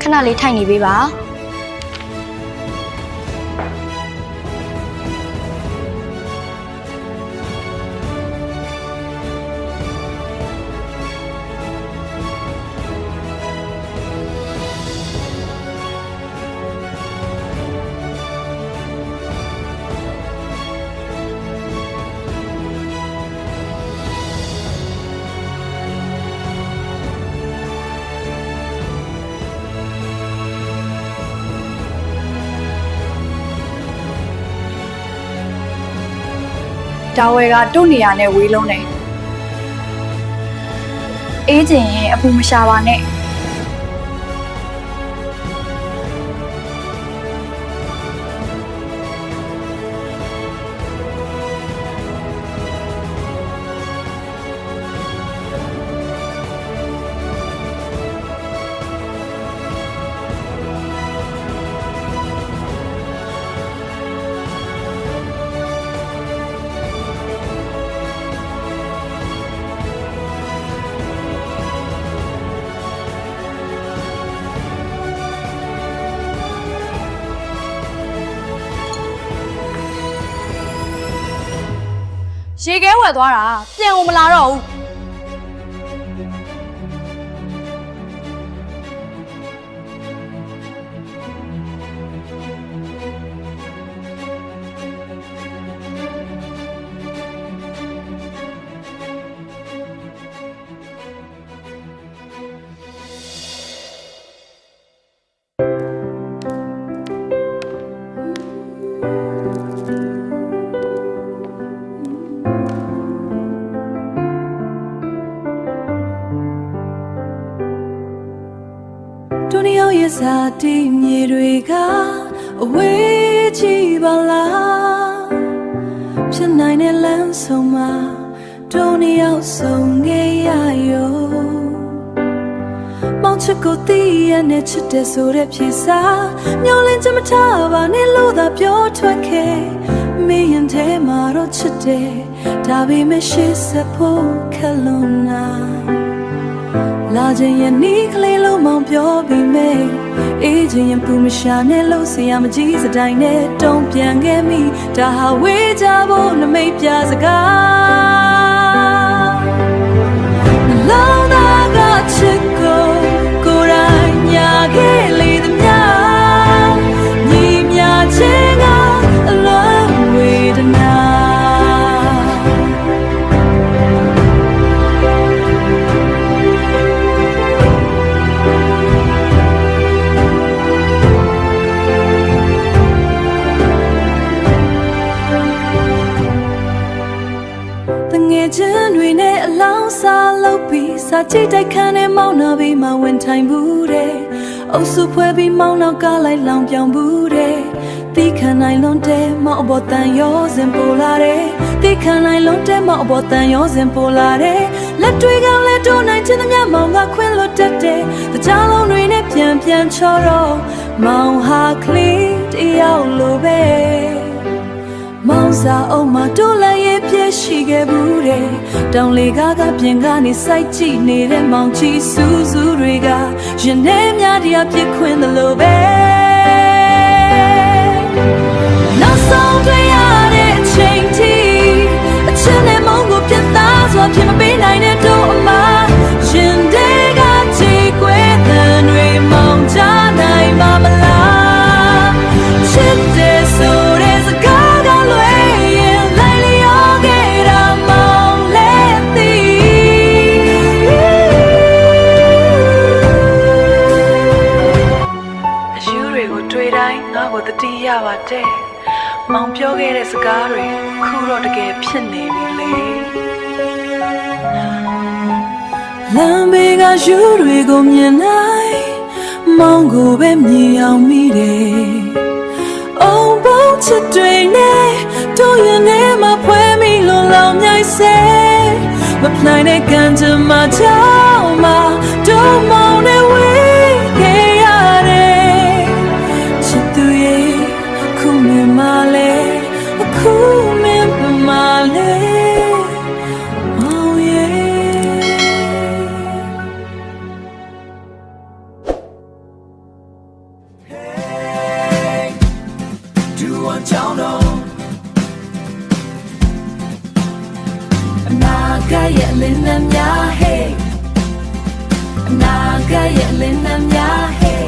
ခဏလေးထိုင်နေပေးပါတာဝဲကတို့နေရနဲ့ဝေးလုံးနေအေးချင်ရင်အပူမရှာပါနဲ့ရေခဲဝယ်သွားတာပြန်ကိုမလာတော့ဘူးတို့နှစ်ယောက်ရဲ့စာတီးမြေတွေကအဝေးကြည့်ပါလားဖြစ်နိုင်တဲ့လမ်းဆုံးမှာတို့နှစ်ယောက်ဆုံးခဲ့ရရောမောင်ချစ်ကိုတည်ရနဲ့ချစ်တယ်ဆိုတဲ့ဖြေစာမျောလင်းချမထားပါနဲ့လို့သာပြောထွက်ခဲ့မင်းရင်ထဲမှာတော့ချစ်တယ်ဒါပေမဲ့ရှေ့ဆက်ဖို့ခက်လို့နာလာခြင်းရဲ့နီးကလေးလုံးမောင်ပြောပြီးမေးအေးခြင်းရင်ပူမရှာနဲ့လို့ဆရာမကြီးစတိုင်းနဲ့တုံးပြန်ခဲ့မိဒါဟာဝေးကြဖို့နမိတ်ပြစကားနှလုံးသားကချစ်ကိုကိုယ်တိုင်ညာခဲ့လေသမျှညီမြခြင်းကအလွန်ဝေဒနာချင်းတွေနဲ့အလောင်းစားလုပ်ပြီးစာကြည့်တိုက်ခန်းနဲ့မောင်းနာပြီးမှဝင်ထိုင်ဘူးတဲ့အုပ်စုဖွဲပြီးမောင်းနောက်ကလိုက်လောင်ပြောင်ဘူးတဲ့တိခဏနိုင်လွန်တဲ့မောင်အပေါ်တန်ရောစင်ပိုလာတဲ့တိခဏနိုင်လွန်တဲ့မောင်အပေါ်တန်ရောစင်ပိုလာတဲ့လက်တွေကလည်းတိုးနိုင်ခြင်းသမျှမောင်ကခွင့်လွတ်တတ်တဲ့တကြားလုံးတွေနဲ့ပြန်ချောတော့မောင်ဟာကလေးတယောက်လိုပဲမောင်စာအုပ်မှာတိုးလည်းရဲ့ပြည့်ရှိခဲ့ဘူးတဲ့တောင်လေကားကပြင်ကနေစိုက်ကြည့်နေတဲ့မောင်ကြီးစူးစူးတွေကရင်ထဲများတရားပြစ်ခွင်းသလိုပဲနောက်ဆုံးတွေ့ရတဲ့အချိန်ထိအချင်းနဲ့မောင်ကိုပြတ်သားစွာဖြစ်မပေးနိုင်တဲ့တို့အမရင်ထဲကကြည်ကွဲတဲ့တွေမောင်ချနိုင်ပါမလားချစ်တဲ့ဆိုတဲ့စကားတတိယပါတဲ့မောင်ပြောခဲ့တဲ့စကားတွေခုတော့တကယ်ဖြစ်နေပြီလေလမ်းဘေးကယူတွေကိုမြင်လိုက်မောင်ကိုပဲမြင်အောင်မိတယ်အုံပုံချစ်တွေနဲ့တို့ရင်ထဲမှာဖွဲမိလို့လော မြိုက်စေမဖနိုင်တဲ့ကံကြမ္မာကြောင့်မှတို့မောင်နဲ့ဝေးခဲ့ရတယ်ချစ်သူရဲ့ခုမင်းမလဲအခုမင်းမလဲမောင်ရဲ့ Do one down on အနာဂတ်ရဲ့လင်းနှမ်းများ hey အနာဂတ်ရဲ့လင်းနှမ်းများ hey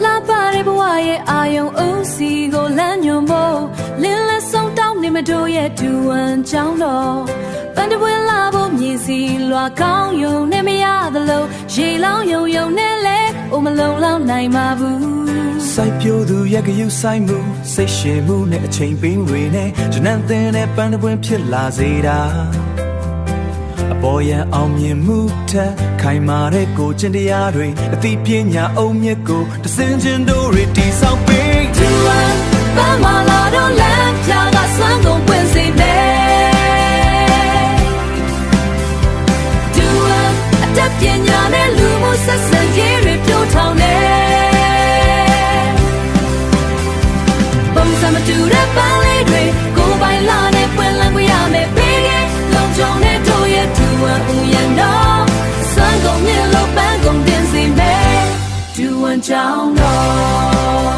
လာပါတဲ့ဘဝရဲ့အာယုံဦးစီကိုလမ်းညွှန်ဖို့လင်းလက်ဆုံးတောင်းနေမတို့ရဲ့ဒူဝမ်ကြောင်းတော်ပန်းတပွင့်လာဖို့မြည်စီလွာကောင်းယုံနဲ့မရသလိုရေလောင်းယုံယုံနဲ့လဲအိုမလုံးလောင်းနိုင်ပါဘူးစိုက်ပျိုးသူရဲ့ကယူဆိုင်မှုစိတ်ရှည်မှုနဲ့အချိန်ပေးတွေနဲ့ဇနန်သင်တဲ့ပန်းတပွင့်ဖြစ်လာစေတာအပေါ်ရန်အောင်မြင်မှုထက်ခိုင်မာတဲ့ကိုကျင့်တရားတွေအသိပညာအုံမြစ်ကိုတစင်ချင်းတို့တွေတည်ဆောက်ပေးသူဝမ်းပန်းမလာတော့လမ်းပြကစွမ်းကုန်ပွင့်စေတယ်သူဝမ်းအတတ်ပညာနဲ့လူမှုဆက်ဆံရေးတွေပြိုးထောင်နေပုံစံမတူတဲ့ပန်းလေးတွေကိုယ်ပိုင်လာနဲ့ပွင့်လန်းခွင့်ရမယ်ဘေးရဲ့လုံခြုံတဲ့တို့ရဲ့သူဝမ်းဦးရန်တော့စွမ်းကုန်မြင်လို့ပန်းကုန်တင်စေမယ်သူဝမ်းကြောင်းတော့